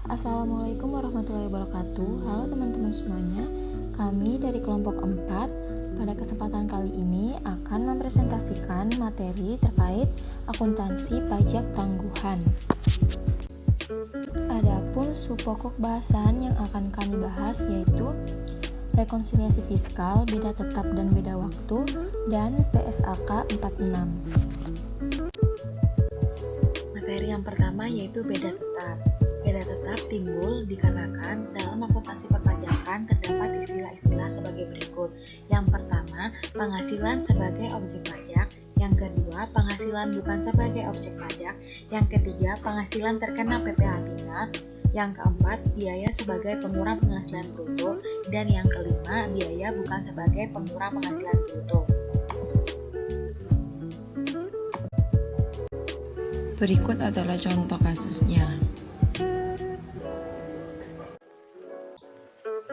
Assalamualaikum warahmatullahi wabarakatuh. Halo teman-teman semuanya. Kami dari kelompok 4 pada kesempatan kali ini akan mempresentasikan materi terkait akuntansi pajak tangguhan. Adapun subpokok bahasan yang akan kami bahas yaitu rekonsiliasi fiskal, beda tetap dan beda waktu, dan PSAK 46. Materi yang pertama yaitu beda tetap. Beda tetap timbul dikarenakan dalam akuntansi perpajakan terdapat istilah-istilah sebagai berikut. Yang pertama, penghasilan sebagai objek pajak. Yang kedua, penghasilan bukan sebagai objek pajak. Yang ketiga, penghasilan terkena PPh final. Yang keempat, biaya sebagai pengurang penghasilan bruto. Dan yang kelima, biaya bukan sebagai pengurang penghasilan bruto. Berikut adalah contoh kasusnya.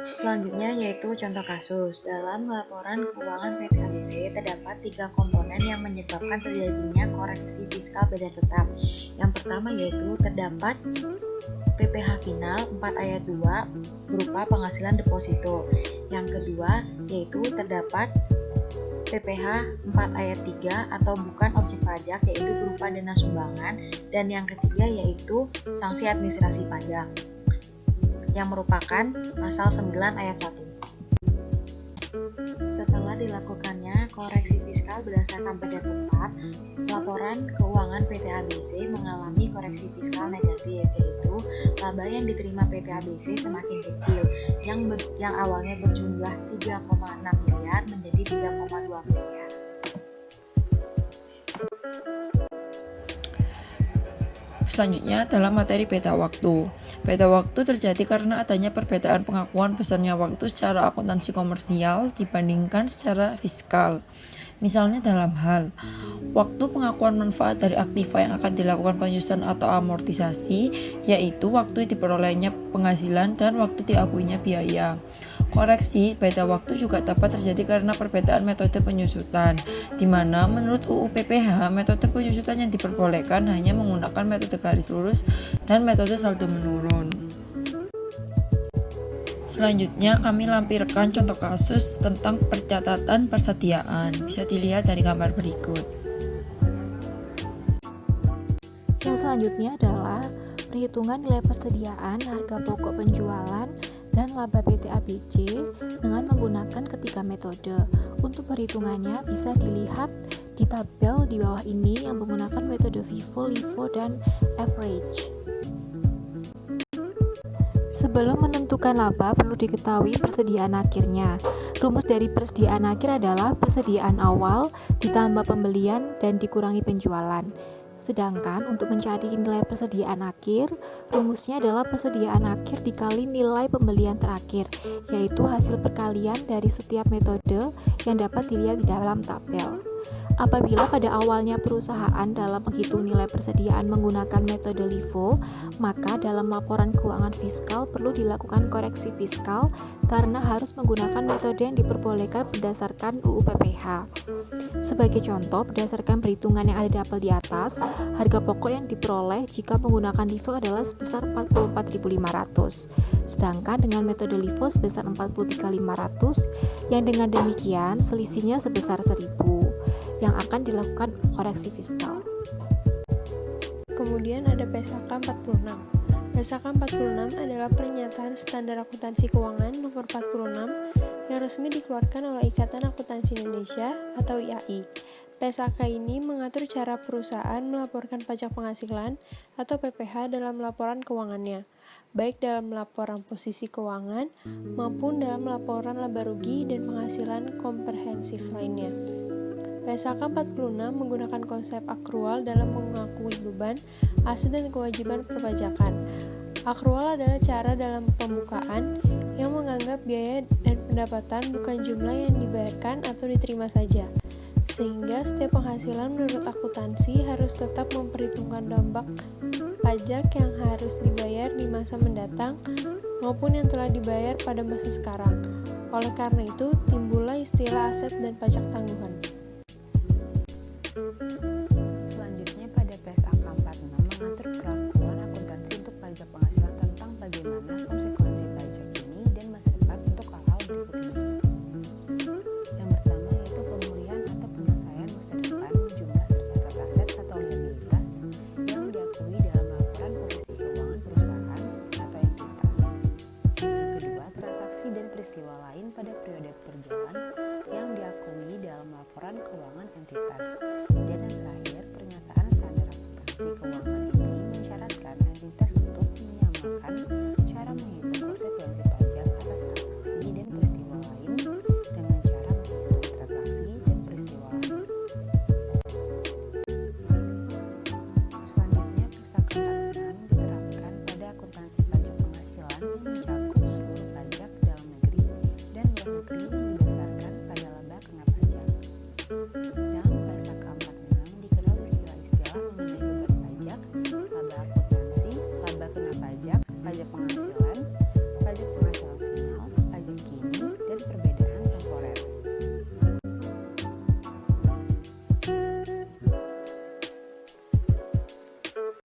Selanjutnya yaitu contoh kasus. Dalam laporan keuangan PT ABC terdapat 3 komponen yang menyebabkan terjadinya koreksi fiskal beda tetap. Yang pertama yaitu terdapat PPh final 4 ayat 2 berupa penghasilan deposito. Yang kedua yaitu terdapat PPh 4 ayat 3 atau bukan objek pajak yaitu berupa dana sumbangan. Dan yang ketiga yaitu sanksi administrasi pajak yang merupakan pasal 9 ayat 1. Setelah dilakukannya koreksi fiskal berdasarkan beda tetap, laporan keuangan PT ABC mengalami koreksi fiskal negatif, yaitu laba yang diterima PT ABC semakin kecil, yang awalnya berjumlah 3,6 miliar menjadi 3,2 miliar. Selanjutnya adalah materi beda waktu. Beda waktu terjadi karena adanya perbedaan pengakuan besarnya waktu secara akuntansi komersial dibandingkan secara fiskal. Misalnya dalam hal waktu pengakuan manfaat dari aktiva yang akan dilakukan penyusunan atau amortisasi, yaitu waktu diperolehnya penghasilan dan waktu diakuinya biaya. Koreksi beda waktu juga dapat terjadi karena perbedaan metode penyusutan, di mana menurut UU PPh metode penyusutan yang diperbolehkan hanya menggunakan metode garis lurus dan metode saldo menurun. Selanjutnya kami lampirkan contoh kasus tentang pencatatan persediaan. Bisa dilihat dari gambar berikut. Yang selanjutnya adalah perhitungan nilai persediaan, harga pokok penjualan, dan laba PT ABC dengan menggunakan ketiga metode. Untuk perhitungannya bisa dilihat di tabel di bawah ini yang menggunakan metode FIFO, LIFO, dan average. Sebelum menentukan laba perlu diketahui persediaan akhirnya. Rumus dari persediaan akhir adalah persediaan awal ditambah pembelian dan dikurangi penjualan. Sedangkan untuk mencari nilai persediaan akhir, rumusnya adalah persediaan akhir dikali nilai pembelian terakhir, yaitu hasil perkalian dari setiap metode yang dapat dilihat di dalam tabel. Apabila pada awalnya perusahaan dalam menghitung nilai persediaan menggunakan metode LIFO, maka dalam laporan keuangan fiskal perlu dilakukan koreksi fiskal karena harus menggunakan metode yang diperbolehkan berdasarkan UU PPh. Sebagai contoh, berdasarkan perhitungan yang ada di tabel di atas, harga pokok yang diperoleh jika menggunakan LIFO adalah sebesar 44.500, sedangkan dengan metode LIFO sebesar 43.500, yang dengan demikian selisihnya sebesar 1.000 yang akan dilakukan koreksi fiskal. Kemudian ada PSAK 46. PSAK 46 adalah pernyataan standar akuntansi keuangan nomor 46 yang resmi dikeluarkan oleh Ikatan Akuntansi Indonesia atau IAI. PSAK ini mengatur cara perusahaan melaporkan pajak penghasilan atau PPh dalam laporan keuangannya, baik dalam laporan posisi keuangan maupun dalam laporan laba rugi dan penghasilan komprehensif lainnya. PSAK 46 menggunakan konsep akrual dalam mengakui beban, aset dan kewajiban perpajakan. Akrual adalah cara dalam pembukaan yang menganggap biaya dan pendapatan bukan jumlah yang dibayarkan atau diterima saja, sehingga setiap penghasilan menurut akuntansi harus tetap memperhitungkan dampak pajak yang harus dibayar di masa mendatang maupun yang telah dibayar pada masa sekarang. Oleh karena itu, timbullah istilah aset dan pajak tangguhan. Selanjutnya pada PSAK 46 mengatur perlakuan akuntansi untuk pajak penghasilan tentang bagaimana konsekuensi pajak ini dan masa depan untuk hal-hal berikut ini. Yang pertama yaitu pemulihan atau penyelesaian masa depan jumlah tercatat aset atau liabilitas yang diakui dalam laporan kondisi keuangan perusahaan atau entitas. Yang kedua, transaksi dan peristiwa lain pada periode berjalan yang diakui dalam laporan keuangan entitas. Dan yang terakhir, pernyataan standar akuntansi keuangan ini mensyaratkan entitas untuk menyamakan cara menghitung konsekuensi pajak atas transaksi dan peristiwa lain dengan cara menghitung transaksi dan peristiwa lain. Selanjutnya, Persaka 46 diterapkan pada akuntansi pajak penghasilan yang mencakup seluruh pajak dalam negeri dan luar negeri yang didasarkan pada laba kena pajak. Dalam Persaka 46 dikenal istilah-istilah mengenai beban pajak, laba akuntansi, laba kena pajak, pajak penghasilan,